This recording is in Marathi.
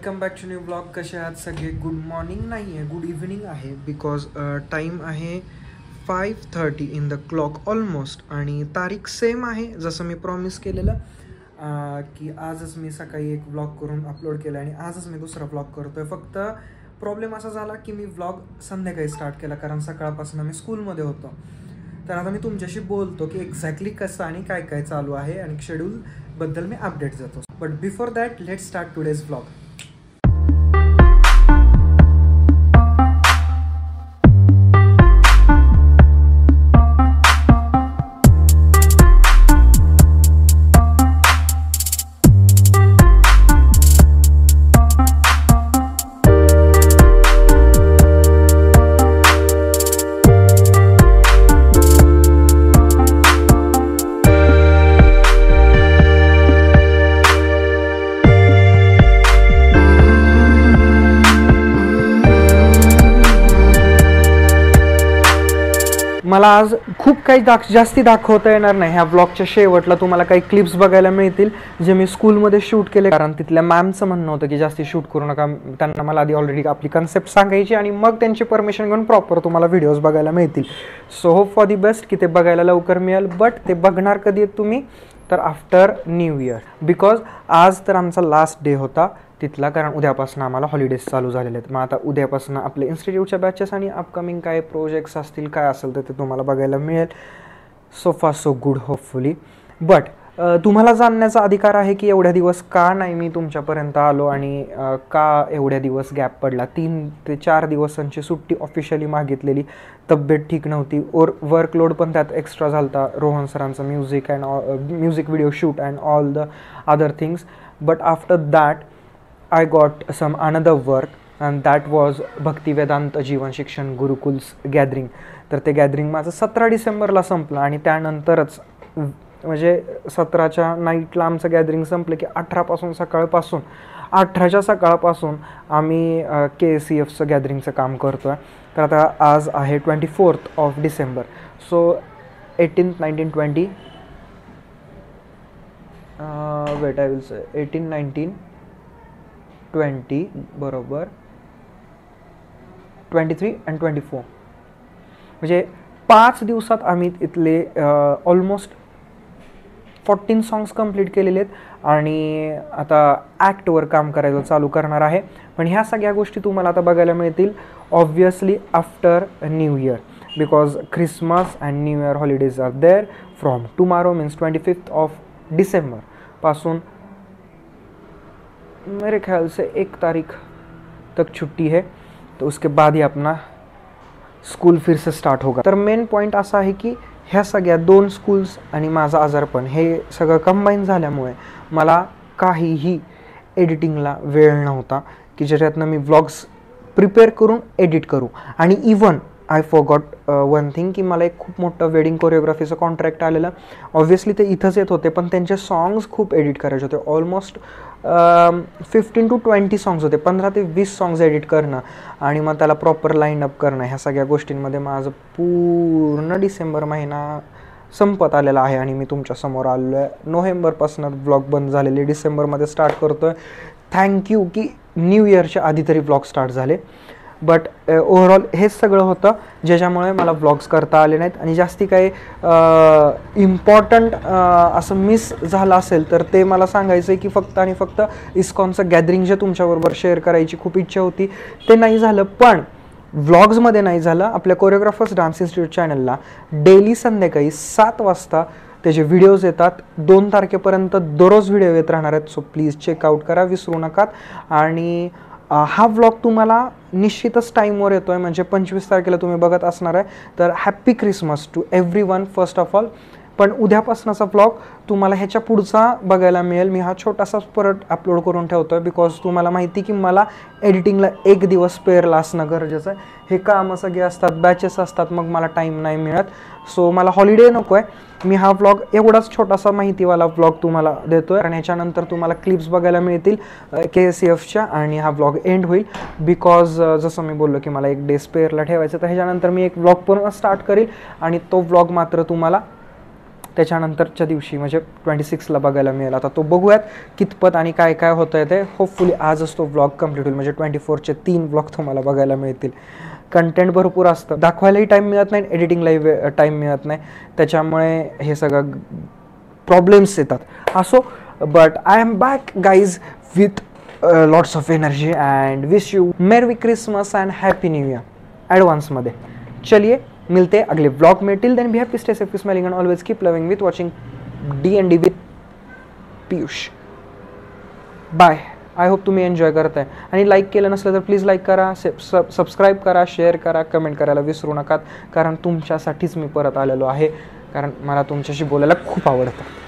Welcome back to new blog. कसे आहात सगळे? गुड मॉर्निंग नाही आहे, गुड इव्हनिंग आहे, बिकॉज टाईम आहे 5:30 इन द क्लॉक ऑलमोस्ट. आणि तारीख सेम आहे जसं मी प्रॉमिस केलेलं की आजच मी सकाळी एक व्लॉग करून अपलोड केला आणि आजच मी दुसरा व्लॉग करतो आहे. फक्त प्रॉब्लेम असा झाला की मी व्लॉग संध्याकाळी स्टार्ट केला कारण सकाळपासून मी स्कूलमध्ये होतो. तर आता मी तुमच्याशी बोलतो की एक्झॅक्टली कसं आणि काय काय चालू आहे आणि शेड्यूलबद्दल मी अपडेट देतो. But before that let's start today's vlog. मला आज खूप काही जास्ती दाखवता येणार नाही. ह्या व्लॉगच्या शेवटला तुम्हाला काही क्लिप्स बघायला मिळतील जे मी स्कूलमध्ये शूट केले, कारण तिथल्या मॅमचं म्हणणं होतं की जास्ती शूट करू नका. त्यांना मला आधी ऑलरेडी आपली कन्सेप्ट सांगायची आणि मग त्यांची परमिशन घेऊन प्रॉपर तुम्हाला व्हिडिओज बघायला मिळतील. So hope for the best की ते बघायला लवकर मिळेल. बट ते बघणार कधी आहेत तुम्ही? तर आफ्टर न्यू इयर, बिकॉज आज तर आमचा लास्ट डे होता तिथला, कारण उद्यापासून आम्हाला हॉलिडेज चालू झालेले आहेत. मग आता उद्यापासून आपले इन्स्टिट्यूटच्या बॅचेस आणि अपकमिंग काय प्रोजेक्ट्स असतील काय असेल तर ते तुम्हाला बघायला मिळेल. सो फार सो गुड होपफुली. बट तुम्हाला जाणण्याचा अधिकार आहे की एवढ्या दिवस का नाही मी तुमच्यापर्यंत आलो आणि का एवढ्या दिवस गॅप पडला. 3 ते 4 दिवसांची सुट्टी ऑफिशियली मागितलेली. तब्येत ठीक नव्हती और वर्कलोड पण त्यात एक्स्ट्रा झाला होता. रोहन सरांचं music video shoot and all the other things. But after that I got some another work and that was भक्ती वेदांत जीवन शिक्षण गुरुकुल्स गॅदरिंग. तर ते गॅदरिंग माझं 17 डिसेंबरला संपलं आणि त्यानंतरच म्हणजे 17च्या नाईटला आमचं गॅदरिंग संपलं की 18च्या सकाळपासून आम्ही KCFचं गॅदरिंगचं काम करतो आहे. तर आता आज आहे 24 December. So 18, 19, 20 weight I will say 18, 19, 20 बरोबर 23 आणि 24 म्हणजे 5 दिवसात आम्ही इथले ऑलमोस्ट 14 सॉंग्स कंप्लीट केलेले आहेत आणि आता ॲक्टवर काम करायचं चालू करणार आहे. पण ह्या सगळ्या गोष्टी तुम्हाला आता बघायला मिळतील obviously after new year, because Christmas and new year holidays are there from tomorrow means 25 December पासून मेरे ख्याल से 1 तारीख तक छुट्टी है. तो उसके बाद ही अपना स्कूल फिर से स्टार्ट होगा. तर मेन पॉईंट असा आहे की ह्या सगळ्या 2 स्कूल्स आणि माझं आजारपण हे सगळं कंबाईन झाल्यामुळे मला काहीही एडिटिंगला वेळ नव्हता की ज्याच्यातनं मी व्लॉग्स प्रिपेअर करून एडिट करू. आणि even I forgot one thing की मला एक खूप मोठं वेडिंग कोरिओग्राफीचं कॉन्ट्रॅक्ट आलेलं. ऑब्व्हियसली ते इथंच येत होते पण त्यांचे सॉंग्स खूप एडिट करायचे होते. ऑलमोस्ट 15 to 20 सॉंग्स होते. 15 ते 20 सॉंग्स एडिट करणं आणि मग त्याला प्रॉपर लाईन अप करणं, ह्या सगळ्या गोष्टींमध्ये माझं पूर्ण डिसेंबर महिना संपत आलेला आहे आणि मी तुमच्यासमोर आलेलो आहे. नोव्हेंबरपासून व्लॉग बंद झालेले, डिसेंबरमध्ये स्टार्ट करतो आहे. थँक्यू की न्यू इयरच्या आधी तरी व्लॉग स्टार्ट झाले. बट ओव्हरऑल हेच सगळं होतं ज्याच्यामुळे मला व्लॉग्स करता आले नाहीत. आणि जास्ती काही इम्पॉर्टंट असं मिस झालं असेल तर ते मला सांगायचं आहे की फक्त आणि फक्त इस्कॉनचं गॅदरिंग जे तुमच्याबरोबर शेअर करायची खूप इच्छा होती ते नाही झालं. पण व्लॉग्समध्ये नाही झालं. आपल्या कोरिओग्राफर्स डान्स इन्स्टिट्यूट चॅनलला डेली संध्याकाळी 7 वाजता त्याचे व्हिडिओज येतात. 2 तारखेपर्यंत दररोज व्हिडिओ येत राहणार आहेत. सो प्लीज चेकआउट करा, विसरू नका. आणि हा व्लॉग तुम्हाला निश्चितच टाईमवर येतो आहे, म्हणजे 25 तारखेला तुम्ही बघत असणार आहे. तर happy Christmas to everyone first of all. पण उद्यापासूनचा व्लॉग तुम्हाला ह्याच्या पुढचा बघायला मिळेल. मी हा छोटासाच परत अपलोड करून ठेवतो आहे बिकॉज तुम्हाला माहिती की मला एडिटिंगला 1 दिवस स्पेअरला असणं गरजेचं आहे. हे कामं सगळे असतात, बॅचेस असतात, मग मला टाईम नाही मिळत. सो मला हॉलिडे नको आहे. मी हा व्लॉग एवढाच छोटासा माहितीवाला व्लॉग तुम्हाला देतो आहे. आणि ह्याच्यानंतर तुम्हाला क्लिप्स बघायला मिळतील KCFच्या आणि हा व्लॉग एंड होईल बिकॉज जसं मी बोललो की मला 1 डे स्पेअरला ठेवायचं. तर ह्याच्यानंतर मी एक व्लॉग पूर्ण स्टार्ट करील आणि तो व्लॉग मात्र तुम्हाला त्याच्यानंतरच्या दिवशी म्हणजे 26ला बघायला मिळेल. आता तो बघूयात कितपत आणि काय काय होतं आहे ते. होपफुली आजच तो व्लॉग कंप्लीट होईल, म्हणजे 24चे 3 व्लॉग तुम्हाला बघायला मिळतील. कंटेंट भरपूर असतं, दाखवायलाही टाईम मिळत नाही, एडिटिंगलाही टाईम मिळत नाही, त्याच्यामुळे हे सगळं प्रॉब्लेम्स येतात. असो, but I am back guys with lots of energy and wish you merry Christmas and happy new year advance में. चलिए मिलते अगले व्लॉग में. Till then be happy, stay safe, smiling and always keep loving with watching D&D with Piyush. Bye. I hope तुम्ही एन्जॉय करताय. आणि लाईक केलं नसलं तर प्लीज लाईक करा, सबस्क्राईब करा, शेअर करा, कमेंट करायला विसरू नका, कारण तुमच्यासाठीच मी परत आलेलो आहे, कारण मला तुमच्याशी बोलायला खूप आवडतं.